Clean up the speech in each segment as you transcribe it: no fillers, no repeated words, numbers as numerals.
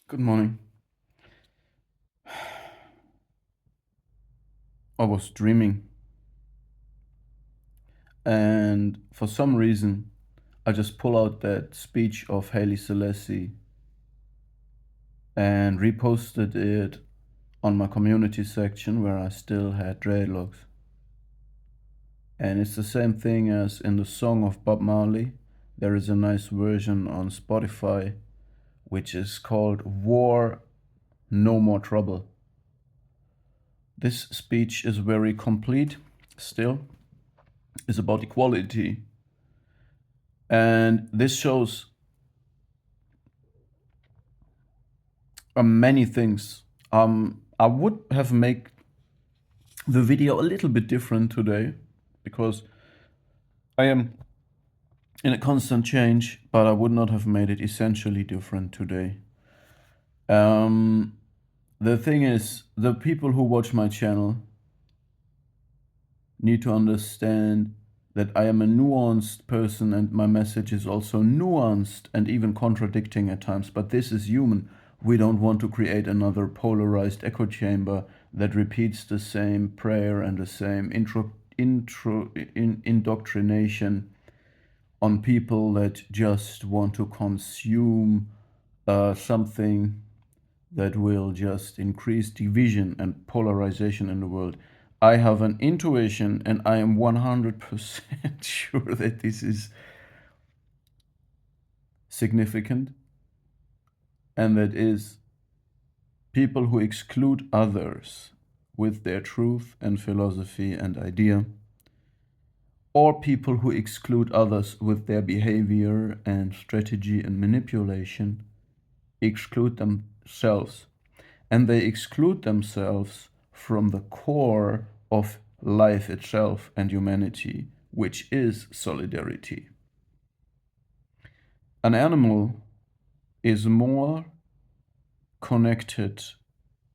Good morning. I was dreaming, and for some reason, I just pull out that speech of Haile Selassie and reposted it on my community section where I still had dreadlocks. And it's the same thing as in the song of Bob Marley. There is a nice version on Spotify which is called War, No More Trouble. This speech is very complete still. It's about equality. And this shows many things. I would have made the video a little bit different today because I am in a constant change, but I would not have made it essentially different today. Um, the thing is, the people who watch my channel need to understand that I am a nuanced person and my message is also nuanced and even contradicting at times, but this is human. We don't want to create another polarized echo chamber that repeats the same prayer and the same indoctrination on people that just want to consume something that will just increase division and polarization in the world. I have an intuition and I am 100% sure that this is significant, and that is people who exclude others with their truth and philosophy and idea, or people who exclude others with their behavior and strategy and manipulation, exclude themselves. And they exclude themselves from the core of life itself and humanity, which is solidarity. An animal is more connected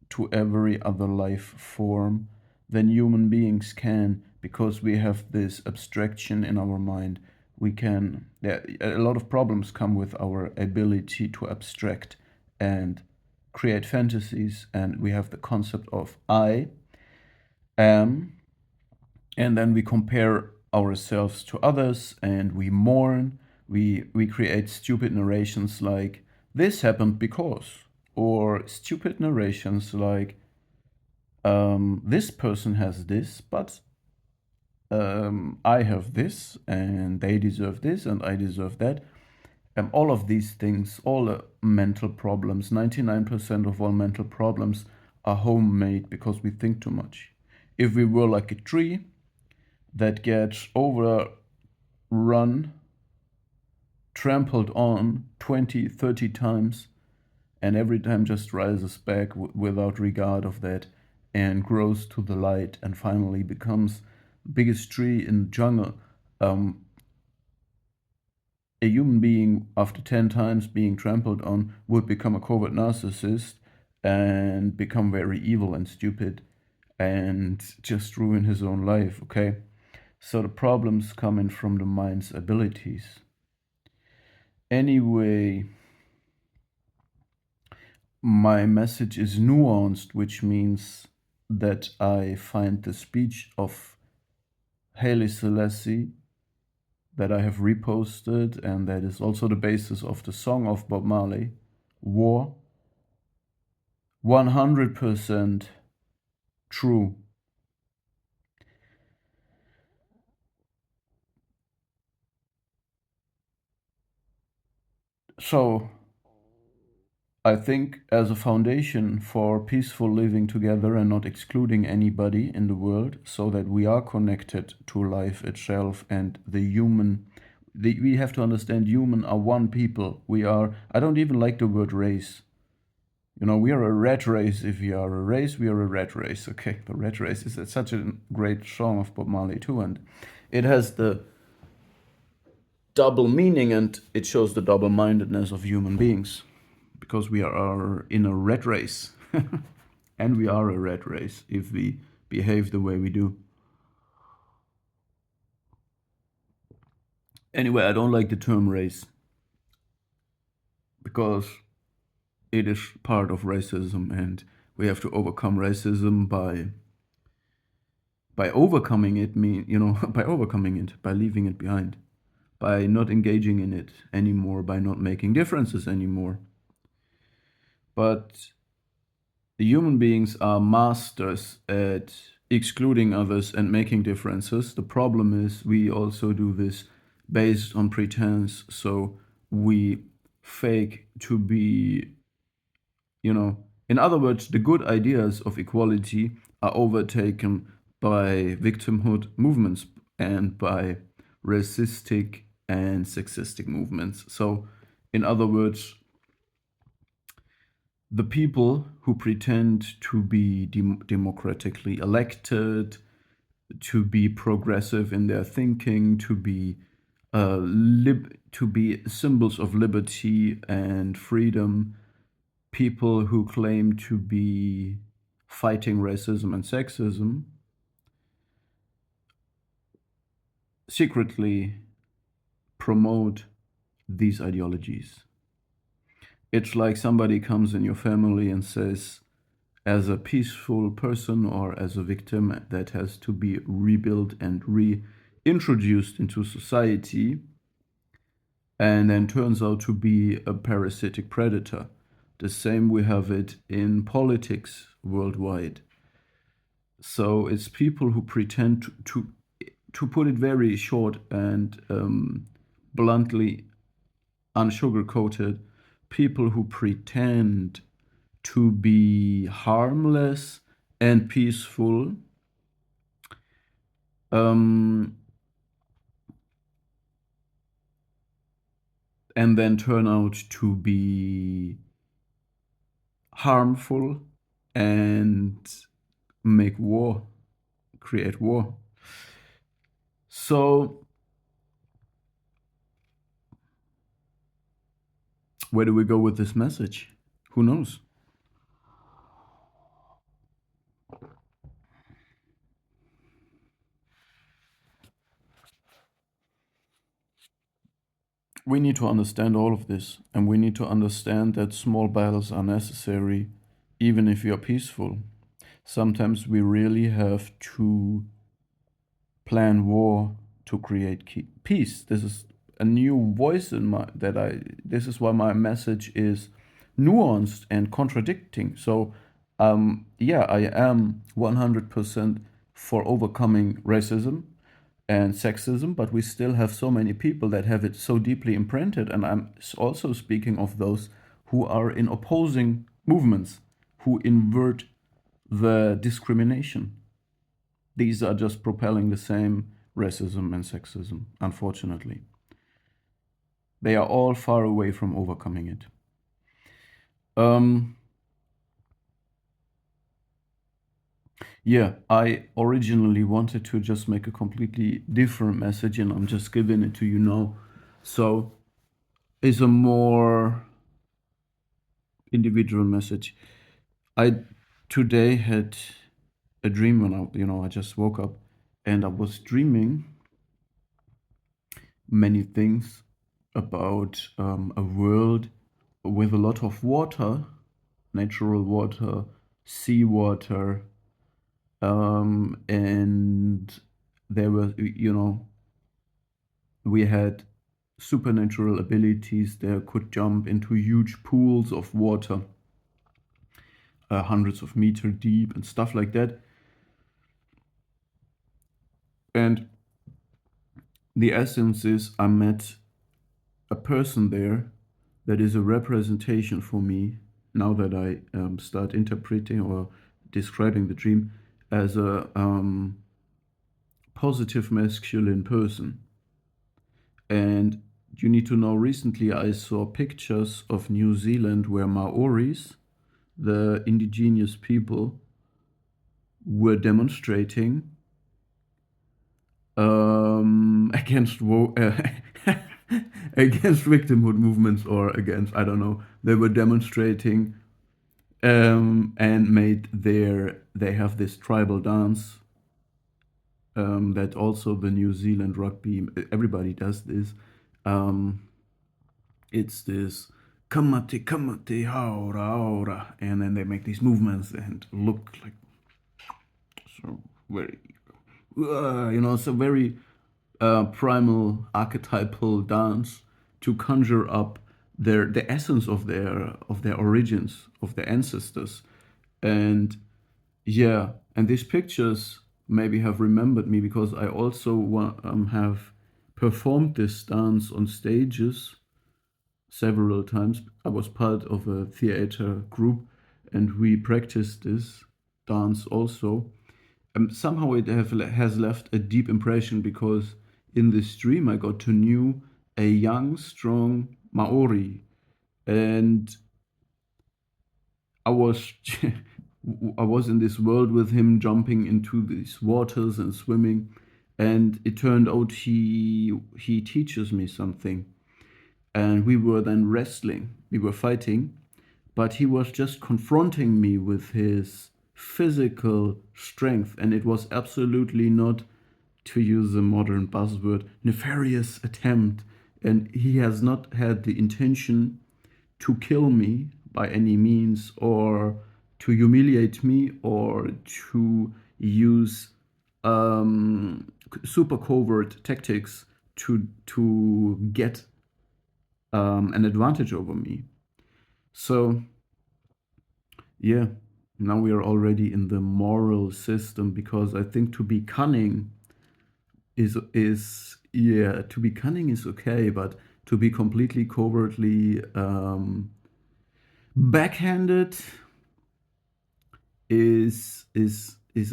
to every other life form than human beings can, because we have this abstraction in our mind. A lot of problems come with our ability to abstract and create fantasies, and we have the concept of I am, and then we compare ourselves to others and we mourn. We create stupid narrations like this happened because, or stupid narrations like this person has this, but I have this and they deserve this and I deserve that. All of these things, all mental problems, 99% of all mental problems are homemade because we think too much. If we were like a tree that gets overrun, trampled on 20, 30 times, and every time just rises back without regard of that and grows to the light and finally becomes the biggest tree in the jungle. A human being, after 10 times being trampled on, would become a covert narcissist and become very evil and stupid and just ruin his own life, okay? So the problems come in from the mind's abilities. Anyway, my message is nuanced, which means that I find the speech of Haile Selassie that I have reposted, and that is also the basis of the song of Bob Marley, War, 100% true. So I think as a foundation for peaceful living together and not excluding anybody in the world, so that we are connected to life itself and the human. We have to understand human are one people. I don't even like the word race. We are a rat race. If we are a race, we are a rat race. Okay, the rat race is such a great song of Bob Marley too, and it has the double meaning and it shows the double mindedness of human beings, because we are in a rat race. And we are a rat race if we behave the way we do. Anyway, I don't like the term race because it is part of racism, and we have to overcome racism by overcoming it. Mean by overcoming it, by leaving it behind, by not engaging in it anymore, by not making differences anymore. But the human beings are masters at excluding others and making differences. The problem is we also do this based on pretense. So we fake to be, you know, in other words, the good ideas of equality are overtaken by victimhood movements and by racistic and sexistic movements. So, in other words, the people who pretend to be democratically elected, to be progressive in their thinking, to be symbols of liberty and freedom, people who claim to be fighting racism and sexism, secretly promote these ideologies. It's like somebody comes in your family and says, as a peaceful person or as a victim that has to be rebuilt and reintroduced into society, and then turns out to be a parasitic predator. The same we have it in politics worldwide. So it's people who pretend to put it very short and bluntly, unsugar-coated, people who pretend to be harmless and peaceful, um, and then turn out to be harmful and make war, create war. So, where do we go with this message? Who knows? We need to understand all of this, and we need to understand that small battles are necessary, even if you're peaceful. Sometimes we really have to plan war to create peace. This is a new voice in my that I. This is why my message is nuanced and contradicting. So, yeah, I am 100% for overcoming racism and sexism, but we still have so many people that have it so deeply imprinted. And I'm also speaking of those who are in opposing movements, who invert the discrimination. These are just propelling the same racism and sexism, unfortunately. They are all far away from overcoming it. Um, yeah, I originally wanted to just make a completely different message, and I'm just giving it to you now. So, it's a more individual message. I today had a dream when I just woke up, and I was dreaming many things about a world with a lot of water, natural water, seawater, and there were, we had supernatural abilities. There could jump into huge pools of water, hundreds of meters deep, and stuff like that. And the essence is, I met a person there that is a representation for me now that I start interpreting or describing the dream as a positive masculine person. And you need to know, recently I saw pictures of New Zealand where Maoris, the indigenous people, were demonstrating against against victimhood movements, or against, I don't know. They were demonstrating and they have this tribal dance that also the New Zealand rugby, everybody does this. It's this Kamate, kamate, haora, haora. And then they make these movements and look like so very, it's a very primal archetypal dance to conjure up the essence of their origins, of their ancestors. And yeah, and these pictures maybe have remembered me because I also have performed this dance on stages several times. I was part of a theater group and we practiced this dance also. Somehow has left a deep impression because in this dream I got to know a young, strong Maori, and I was I was in this world with him, jumping into these waters and swimming, and it turned out he teaches me something, and we were then wrestling, we were fighting, but he was just confronting me with his physical strength, and it was absolutely not, to use a modern buzzword, nefarious attempt. And he has not had the intention to kill me by any means, or to humiliate me, or to use super covert tactics to get an advantage over me. So yeah, now we are already in the moral system, because I think to be cunning is yeah, to be cunning is okay, but to be completely covertly backhanded is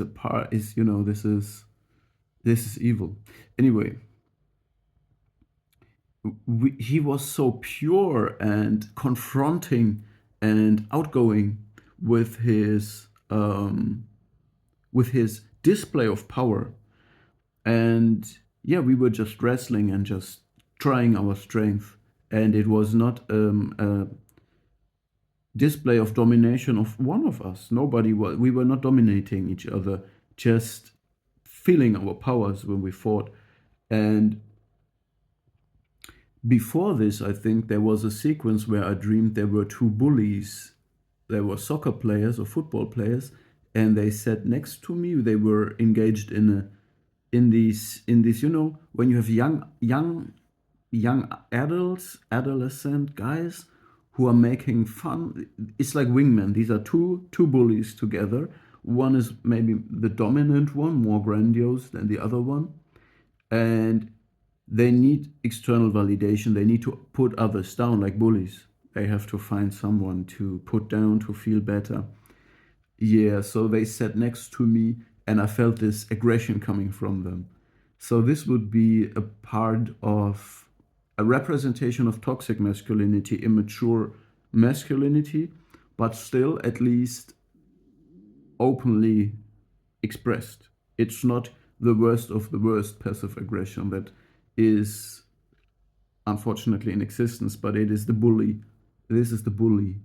a part, is, this is evil. Anyway, he was so pure and confronting and outgoing with his display of power. And yeah, we were just wrestling and just trying our strength, and it was not a display of domination of one of us. Nobody was. We were not dominating each other, just feeling our powers when we fought. And before this, I think there was a sequence where I dreamed there were two bullies. There were soccer players or football players, and they sat next to me. They were engaged in these, when you have young adults, adolescent guys who are making fun. It's like wingmen. These are two bullies together. One is maybe the dominant one, more grandiose than the other one, and they need external validation. They need to put others down, like bullies. They have to find someone to put down to feel better. Yeah, so they sat next to me, and I felt this aggression coming from them. So this would be a part of a representation of toxic masculinity, immature masculinity, but still at least openly expressed. It's not the worst of the worst passive aggression that is unfortunately in existence, but it is the bully. This is the bully.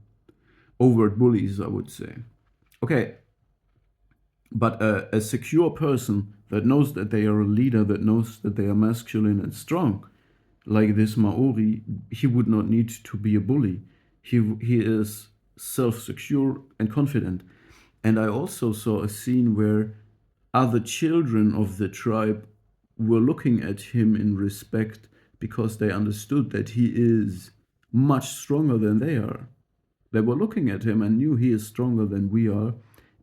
Overt bullies, I would say. Okay, but a secure person that knows that they are a leader, that knows that they are masculine and strong, like this Maori, he would not need to be a bully. He is self-secure and confident. And I also saw a scene where other children of the tribe were looking at him in respect, because they understood that he is much stronger than they are. They were looking at him and knew he is stronger than we are,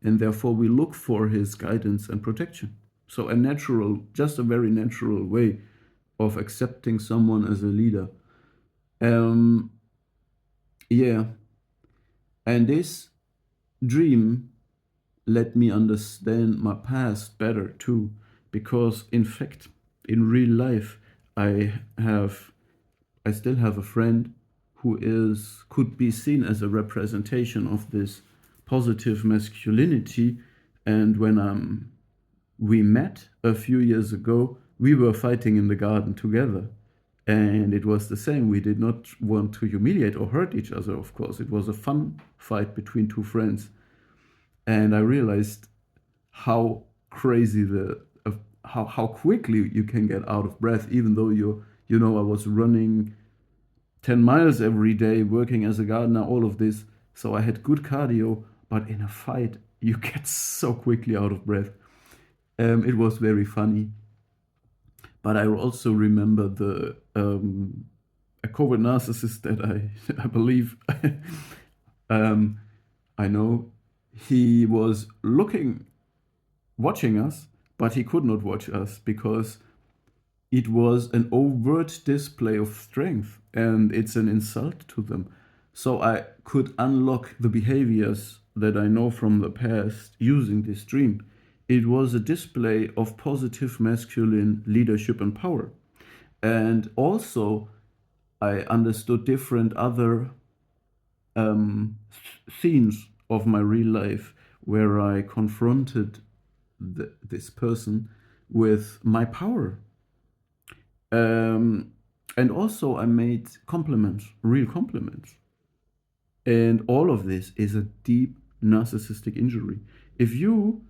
and therefore we look for his guidance and protection. So just a very natural way of accepting someone as a leader. Um, yeah, and this dream let me understand my past better too, because in fact, in real life, I have, I still have a friend who could be seen as a representation of this positive masculinity. And when we met a few years ago, we were fighting in the garden together. And it was the same. We did not want to humiliate or hurt each other, of course. It was a fun fight between two friends. And I realized how crazy how quickly you can get out of breath, even though I was running 10 miles every day, working as a gardener, all of this. So I had good cardio, but in a fight, you get so quickly out of breath. It was very funny. But I also remember the a covert narcissist that I believe um, I know. He was watching us, but he could not watch us because it was an overt display of strength and it's an insult to them. So I could unlock the behaviors that I know from the past using this dream. It was a display of positive masculine leadership and power. And also, I understood different other um, scenes of my real life where I confronted this person with my power. Um, and also, I made compliments, real compliments. And all of this is a deep narcissistic injury. If you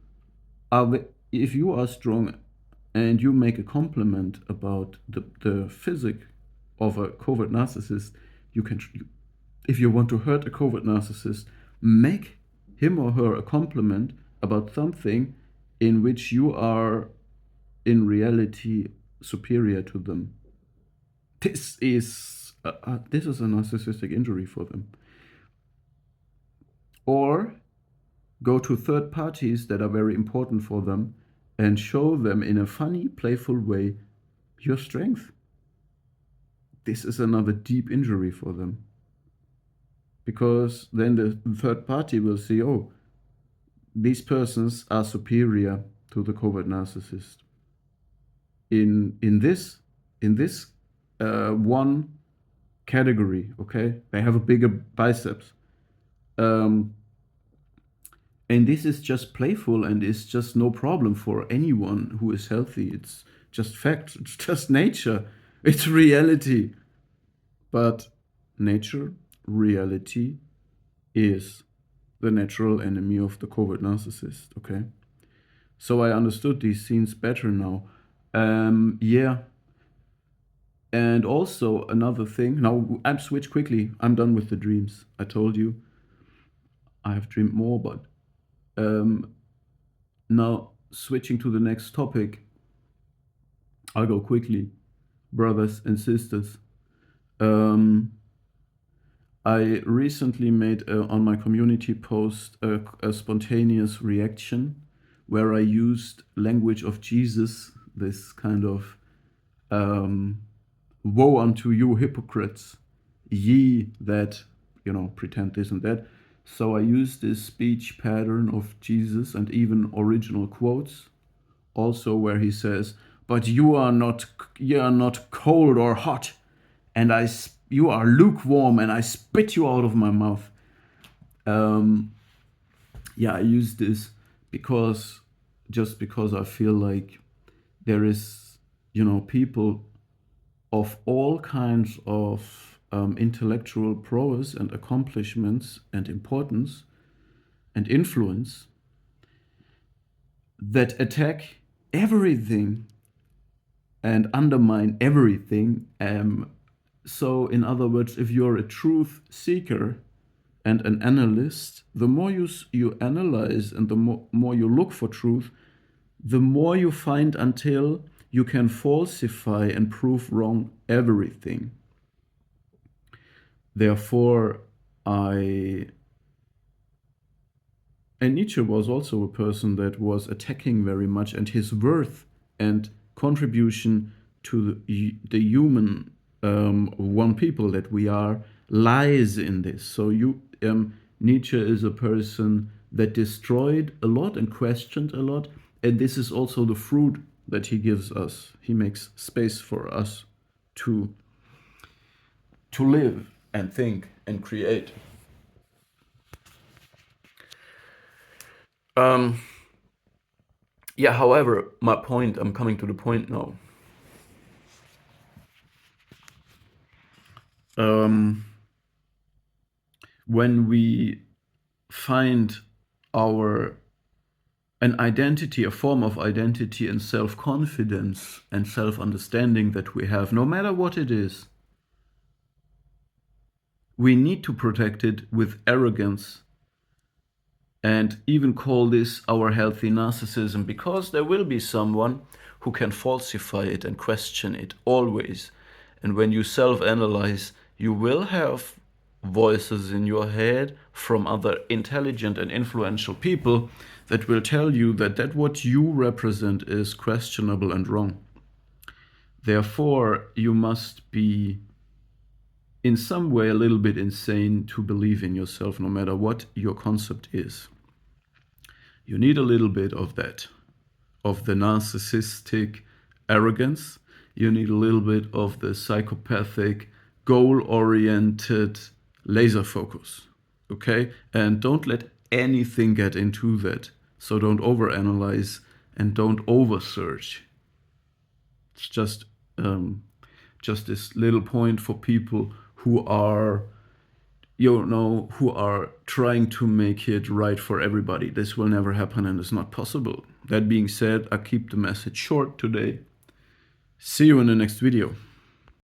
if you are strong and you make a compliment about the physique of a covert narcissist, you can, if you want to hurt a covert narcissist, make him or her a compliment about something in which you are in reality superior to them. This is a narcissistic injury for them. Or go to third parties that are very important for them and show them in a funny, playful way your strength. This is another deep injury for them. Because then the third party will see, oh, these persons are superior to the covert narcissist. In this one category, okay, they have a bigger biceps. Um, and this is just playful and is just no problem for anyone who is healthy. It's just fact, it's just nature, it's reality. But nature, reality, is the natural enemy of the covert narcissist, okay? So I understood these scenes better now. Yeah. And also another thing. Now I'm switch quickly. I'm done with the dreams. I told you I have dreamed more, but um, now switching to the next topic. I'll go quickly, brothers and sisters. Um, I recently made on my community post a spontaneous reaction where I used language of Jesus, this kind of um, woe unto you hypocrites, ye that, pretend this and that. So I used this speech pattern of Jesus and even original quotes, also where he says, "But you are not cold or hot, and you are lukewarm, and I spit you out of my mouth." Um, yeah, I use this because I feel like there is, people of all kinds of intellectual prowess and accomplishments and importance and influence that attack everything and undermine everything. So, in other words, if you're a truth seeker and an analyst, the more you analyze and the more you look for truth, the more you find until you can falsify and prove wrong everything. Therefore, I. And Nietzsche was also a person that was attacking very much, and his worth and contribution to the human one people that we are lies in this. So Nietzsche is a person that destroyed a lot and questioned a lot, and this is also the fruit that he gives us. He makes space for us to live and think and create. Um, yeah, however, I'm coming to the point now. Um, when we find our an identity, a form of identity and self-confidence and self-understanding that we have, no matter what it is, We need to protect it with arrogance and even call this our healthy narcissism, because there will be someone who can falsify it and question it always. And when you self analyze, you will have voices in your head from other intelligent and influential people that will tell you that what you represent is questionable and wrong. Therefore, you must be in some way a little bit insane to believe in yourself, no matter what your concept is. You need a little bit of that, of the narcissistic arrogance. You need a little bit of the psychopathic, goal-oriented laser focus. Okay? And don't let anything get into that. So don't overanalyze and don't oversearch. It's just this little point for people who are who are trying to make it right for everybody. This will never happen and it's not possible. That being said, I keep the message short today. See you in the next video.